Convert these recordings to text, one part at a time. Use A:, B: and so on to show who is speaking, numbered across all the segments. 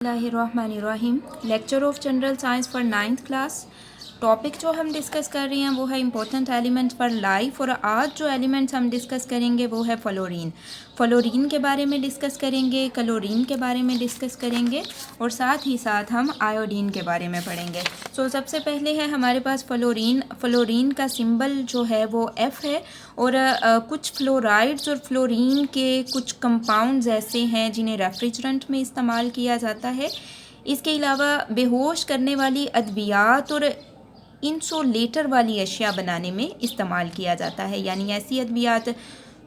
A: बिस्मिल्लाहिर्रहमानिर्रहीम। Lecture of general science for 9th class. Topic जो हम डिस्कस कर रहे हैं वो है इंपॉर्टेंट एलिमेंट फॉर लाइफ, और आज जो एलिमेंट्स हम डिस्कस करेंगे वो है फ्लोरीन। फ्लोरीन के बारे में डिस्कस करेंगे, क्लोरीन के बारे में डिस्कस करेंगे, और साथ ही साथ हम आयोडीन के बारे में पढ़ेंगे। सबसे पहले है हमारे पास फ्लोरीन। फ्लोरीन का सिंबल जो है वो F है, और कुछ फ्लोराइड्स और फ्लोरीन के कुछ कंपाउंड्स ऐसे हैं जिन्हें रेफ्रिजरेंट में इस्तेमाल किया जाता है। इसके अलावा बेहोश करने वाली अद्वियात और इंसोलेटर वाली अशिया बनाने में इस्तेमाल किया जाता है, यानी ऐसी अद्वियात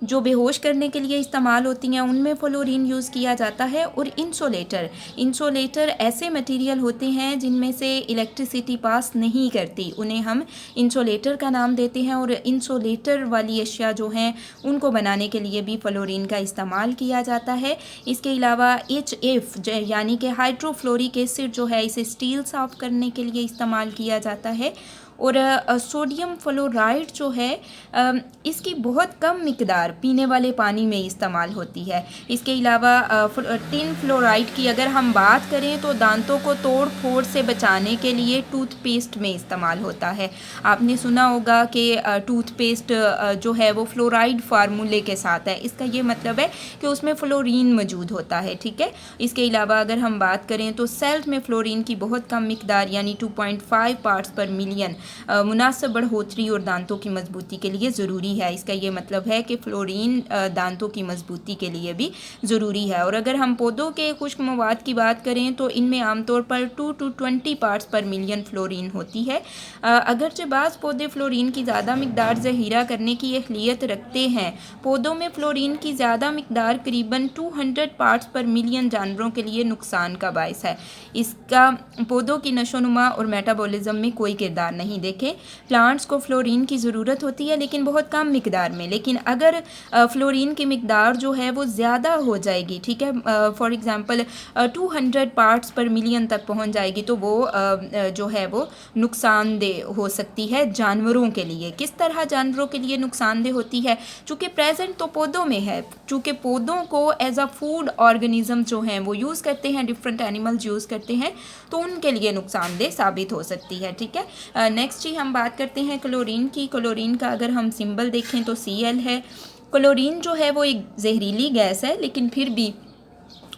A: जो बेहोश करने के लिए इस्तेमाल होती हैं उनमें फ्लोरीन यूज़ किया जाता है। और इंसोलेटर ऐसे मटेरियल होते हैं जिनमें से इलेक्ट्रिसिटी पास नहीं करती, उन्हें हम इंसोलेटर का नाम देते हैं। और इंसोलेटर वाली अशिया जो हैं उनको बनाने के लिए भी फ्लोरीन का इस्तेमाल किया जाता है। इसके अलावा HF यानी कि हाइड्रोफ्लोरिक एसिड जो है, इसे स्टील साफ़ करने के लिए इस्तेमाल किया जाता है। और सोडियम फ्लोराइड जो है इसकी बहुत कम मिकदार पीने वाले पानी में इस्तेमाल होती है। इसके अलावा टिन फ्लोराइड की अगर हम बात करें तो दांतों को तोड़ फोड़ से बचाने के लिए टूथपेस्ट में इस्तेमाल होता है। आपने सुना होगा कि टूथपेस्ट जो है वो फ्लोराइड फार्मूले के साथ है, इसका ये मतलब है कि उसमें फ्लोरीन मौजूद होता है, ठीक है। इसके अलावा अगर हम बात करें तो सेल्फ में फ्लोरीन की बहुत कम मिकदार यानी 2.5 पार्ट्स पर मिलियन मुनासिब बढ़ोतरी और दांतों की मजबूती के लिए ज़रूरी है। इसका ये मतलब है कि फ्लोरीन दांतों की मजबूती के लिए भी ज़रूरी है। और अगर हम पौधों के खुश्क मवाद की बात करें तो इनमें आमतौर पर 2 to 20 पार्ट्स पर मिलियन फ्लोरीन होती है। अगरचे बाज़ पौधे फ्लोरीन की ज़्यादा मिकदार ज़हीरा करने की अहलियत रखते हैं, पौधों में फ्लोरीन की ज़्यादा मिकदार करीबन 200 पार्ट्स पर मिलियन जानवरों के लिए नुकसान का बायस है। इसका पौधों की नशोनुमा और मेटाबॉलिज्म में कोई किरदार नहीं। देखें, प्लांट्स को फ्लोरीन की ज़रूरत होती है लेकिन बहुत कम मिकदार में, लेकिन अगर फ्लोरीन की मिकदार जो है वो ज़्यादा हो जाएगी, ठीक है, फॉर एग्ज़ाम्पल 200 पार्ट्स पर मिलियन तक पहुंच जाएगी, तो वो जो है वो नुकसानदेह हो सकती है जानवरों के लिए। किस तरह जानवरों के लिए नुकसानदेह होती है? चूँकि प्रेजेंट तो पौधों में है, चूँकि पौधों को एज अ फूड ऑर्गेनिज्म जो हैं वो यूज़ करते हैं, डिफरेंट एनिमल्स यूज़ करते हैं, तो उनके लिए नुकसानदेह साबित हो सकती है, ठीक है। नेक्स्ट ही हम बात करते हैं क्लोरीन की। क्लोरीन का अगर हम सिंबल देखें तो Cl है। क्लोरीन जो है वो एक जहरीली गैस है, लेकिन फिर भी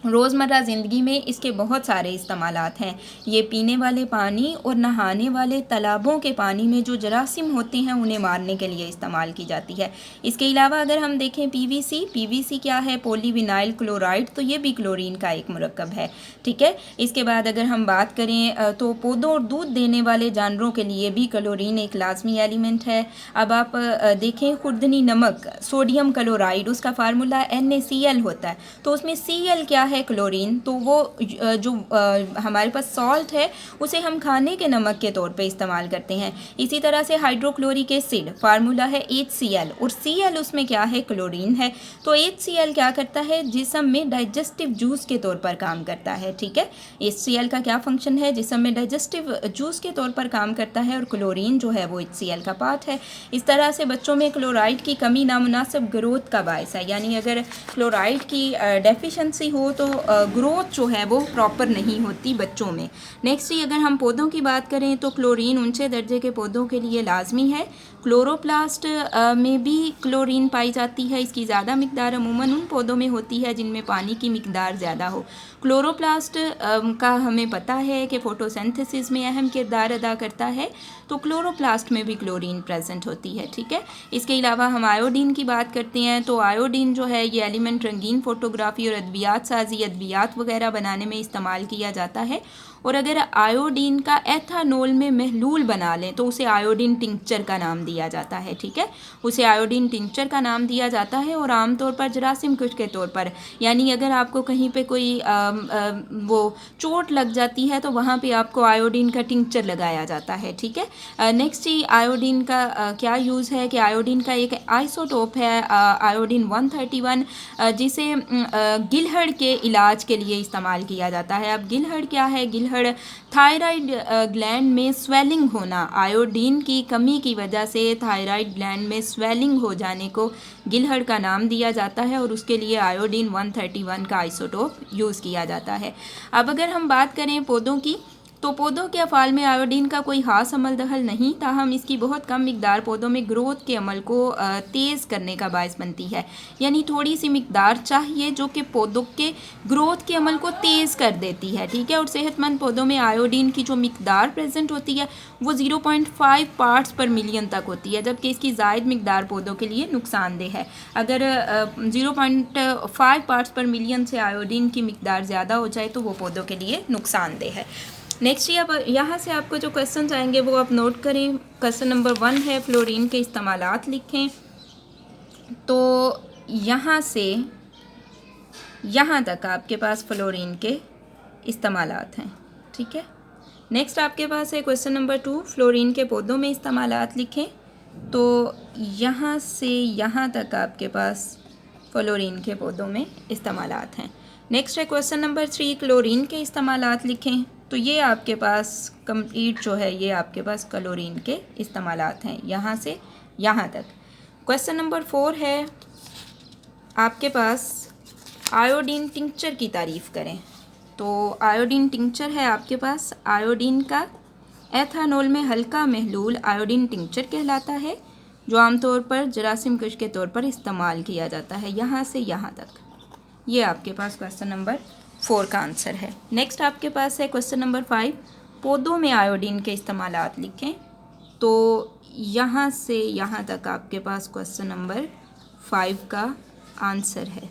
A: रोज़मर्रा ज़िंदगी में इसके बहुत सारे इस्तेमालात हैं। ये पीने वाले पानी और नहाने वाले तालाबों के पानी में जो जरासीम होते हैं उन्हें मारने के लिए इस्तेमाल की जाती है। इसके अलावा अगर हम देखें PVC क्या है? पॉलीविनाइल क्लोराइड, तो ये भी क्लोरीन का एक मुरक्कब है, ठीक है। इसके बाद अगर हम बात करें तो पौधों और दूध देने वाले जानवरों के लिए भी क्लोरीन एक लाजमी एलिमेंट है। अब आप देखें, खुर्दनी नमक सोडियम क्लोराइड, उसका फार्मूला NaCl होता है, तो उसमें Cl क्या है? क्लोरीन। तो वो जो हमारे पास सॉल्ट है उसे हम खाने के नमक के तौर पे इस्तेमाल करते हैं। इसी तरह से हाइड्रोक्लोरिक एसिड फार्मूला है HCl, और Cl उसमें क्या है? क्लोरीन है। तो HCl क्या करता है? जिस्म में डाइजेस्टिव जूस के तौर पर काम करता है, ठीक है। HCl का क्या फंक्शन है? जिस्म में डाइजेस्टिव जूस के तौर पर काम करता है, और क्लोरीन जो है वो HCl का पार्ट है। इस तरह से बच्चों में क्लोराइड की कमी नामुनासिब ग्रोथ का बायस है, यानी अगर क्लोराइड की डेफिशिएंसी हो तो ग्रोथ जो है वो प्रॉपर नहीं होती बच्चों में। नेक्स्ट ही अगर हम पौधों की बात करें तो क्लोरीन ऊंचे दर्जे के पौधों के लिए लाजमी है। क्लोरोप्लास्ट में भी क्लोरीन पाई जाती है। इसकी ज़्यादा मिकदार अमूमन उन पौधों में होती है जिनमें पानी की मिकदार ज़्यादा हो। क्लोरोप्लास्ट का हमें पता है कि फोटोसिंथेसिस में अहम किरदार अदा करता है, तो क्लोरोप्लास्ट में भी क्लोरीन प्रेजेंट होती है, ठीक है। इसके अलावा हम आयोडीन की बात करते हैं तो आयोडीन जो है ये एलिमेंट रंगीन फोटोग्राफी और अद्वियात साजी, अद्वियात वगैरह बनाने में इस्तेमाल किया जाता है। और अगर आयोडीन का एथानॉल में महलूल बना लें तो उसे आयोडीन टिंक्चर का नाम दिया जाता है, ठीक है। उसे आयोडीन टिंक्चर का नाम दिया जाता है, और आमतौर पर जरासीम कुश के तौर पर, यानी अगर आपको कहीं पे कोई वो चोट लग जाती है तो वहाँ पे आपको आयोडीन का टिंक्चर लगाया जाता है, ठीक है। नेक्स्ट ही आयोडीन का क्या यूज़ है कि आयोडीन का एक आइसोटोप है आयोडीन 131, जिसे गिलहड़ के इलाज के लिए इस्तेमाल किया जाता है। अब गिलहड़ क्या है? गिलहड़ थायराइड ग्लैंड में स्वेलिंग होना, आयोडीन की कमी की वजह से थायराइड ग्लैंड में स्वेलिंग हो जाने को गिलहड़ का नाम दिया जाता है और उसके लिए आयोडीन 131 का आइसोटोप यूज़ किया जाता है। अब अगर हम बात करें पौधों की, तो पौधों के अफ़ाल में आयोडीन का कोई ख़ास अमल दखल नहीं, ताहम इसकी बहुत कम मिकदार पौधों में ग्रोथ के अमल को तेज़ करने का बायस बनती है। यानी थोड़ी सी मिकदार चाहिए जो कि पौधों के ग्रोथ के अमल को तेज़ कर देती है, ठीक है। और सेहतमंद पौधों में आयोडीन की जो मिकदार प्रेजेंट होती है वो 0.5 पार्ट्स पर मिलियन तक होती है, जबकि इसकी ज़ायद मिकदार पौधों के लिए नुकसानदेह है। अगर 0.5 पार्ट्स पर मिलियन से आयोडीन की मिकदार ज़्यादा हो जाए तो वो पौधों के लिए नुकसानदेह है। नेक्स्ट यहाँ से आपको जो क्वेश्चन आएंगे वो आप नोट करें। क्वेश्चन नंबर 1 है फ्लोरीन के इस्तेमालात लिखें। तो यहाँ से यहाँ तक आपके पास फ्लोरीन के इस्तेमालात हैं, ठीक है। नेक्स्ट आपके पास है क्वेश्चन नंबर 2, फ्लोरीन के पौधों में इस्तेमालात लिखें। तो यहाँ से यहाँ तक आपके पास फ्लोरीन के पौधों में इस्तेमालात हैं। नेक्स्ट है क्वेश्चन नंबर 3, क्लोरीन के इस्तेमालात लिखें। तो ये आपके पास कंप्लीट जो है ये आपके पास क्लोरीन के इस्तेमालात हैं यहाँ से यहाँ तक। क्वेश्चन नंबर 4 है आपके पास आयोडीन टिंक्चर की तारीफ़ करें। तो आयोडीन टिंक्चर है आपके पास, आयोडीन का एथानॉल में हल्का महलूल आयोडीन टिंक्चर कहलाता है, जो आमतौर पर जरासीम कश के तौर पर इस्तेमाल किया जाता है यहाँ से यहाँ तक। ये आपके पास क्वेश्चन नंबर 4 का आंसर है। नेक्स्ट आपके पास है क्वेश्चन नंबर 5, पौधों में आयोडीन के इस्तेमालात लिखें। तो यहाँ से यहाँ तक आपके पास क्वेश्चन नंबर 5 का आंसर है।